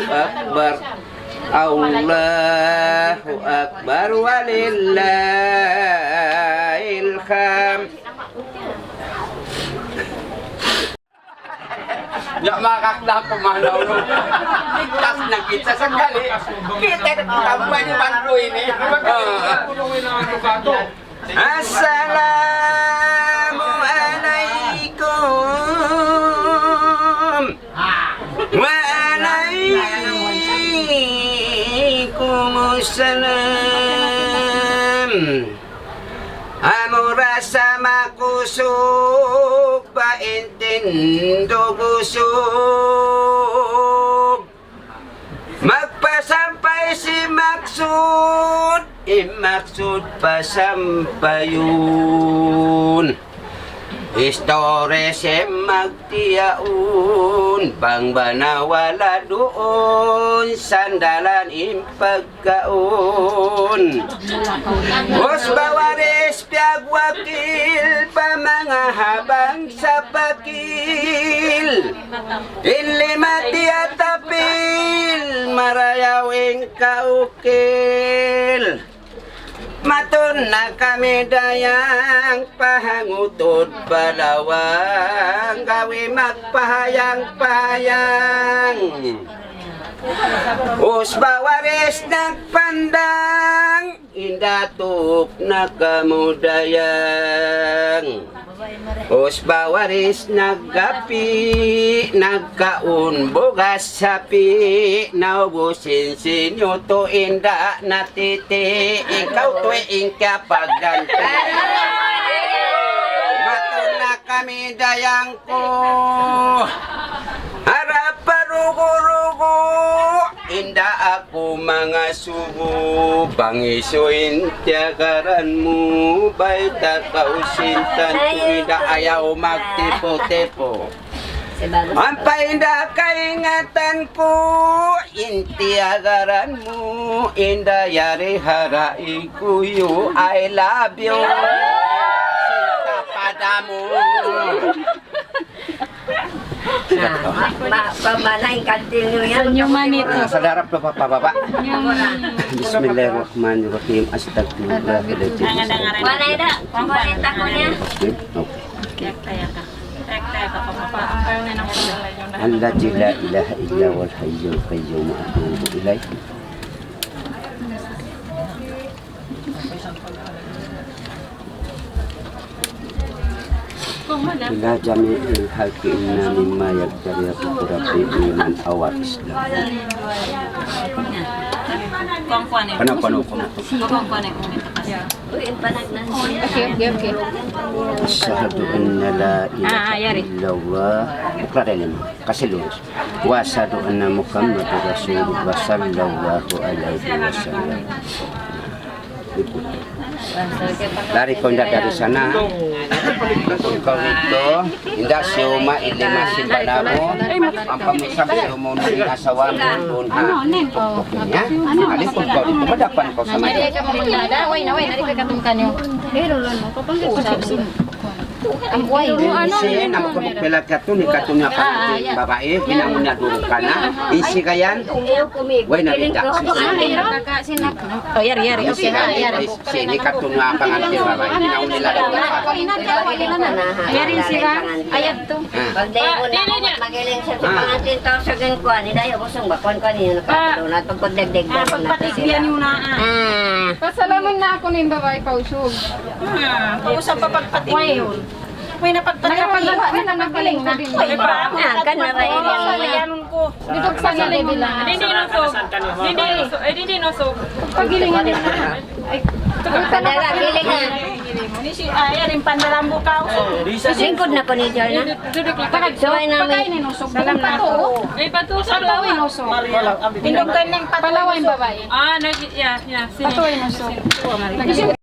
akbar. Allahu akbar walillahil hamd. Ya makakda pemanaw no. Tas na kita sakali. Kita tambah ni bantu ini. Assalamualaikum. Waalaikumsalam. Amurasa makusuk paintindo gusuk magpasampay si maksud imaksud pasampayun Istores magtiyaun bang banawala doon sandalan impagkaon Os bawares piag wakil pamangahabang sa pakil Inlimati atapil marayawing kaukil Matun na kami dayang pahangutod balawang gawi magpahayang-pahayang Us bawaris nagpandang indatok na kamudayang Us bawaris naggapi nagkaun bugas sapi naubusin sinyo to inda natiti ikaw to ingka pagganti matun na kami dayang ko harap parugo-rugo inda ako mga sugo bangisuin tiagaran mo baita kausintan tuwida ayaw magtipo-tipo ang painda kaingatan ko intiagaran mo inda yari harai kuyo I love you sinta padamu Pamanahin kantil nyo yan. Sa darap na papa. Bismillahirrahmanirrahim. Astagfirullahaladzim. Wala ida. Pambalita ko niya. Alladzi la ilaha illa wal hayyul qayyum atubu ilaih. Ila jami'il haqi inna mimma yaktari rabbi iman awal islam Asyhadu anna la ilaha illallah kasih lurus wa asyhadu anna muhammadar rasulullah sallallahu alaihi wasallam. Lari kau dari sana. Kau itu indah siuma ini masih padamu. Apa misalnya siuma ini asawan pun pokoknya. Kali pun kau itu mendapat kau sama dia. Isi nama kebuk pelakatun ni katunya panggil babae ginamnya dulu kana isi kayan. Woi nabi tak Oh yari. Sini katunya panggil babae ginamnya lagi. Yari sila ayat tu. Magaling sa pangatin tao sa gangkuan ida yo busong bakon kanina nakatulog tungkod degdeg ba. Pagpatigyan yung naa. Pasalaman na ako ng babae pausog. Pausap pa pagpatigyan. May napagpagawa na nagpaling na. Ay pa ako. Kan na rin Ayan ko. Dito sa nila nila. Hindi nusog. Pagilingan nila. Ay, Kadala giling na. Ayan yung pandalambo ka. Singkod na ko ni Jorna. Suway namin. ninusog. Dalam na to. Ay pato sa Patawin nusog. Tindog ka ng Palaway babae. Ah, yeah. Patawin nusog.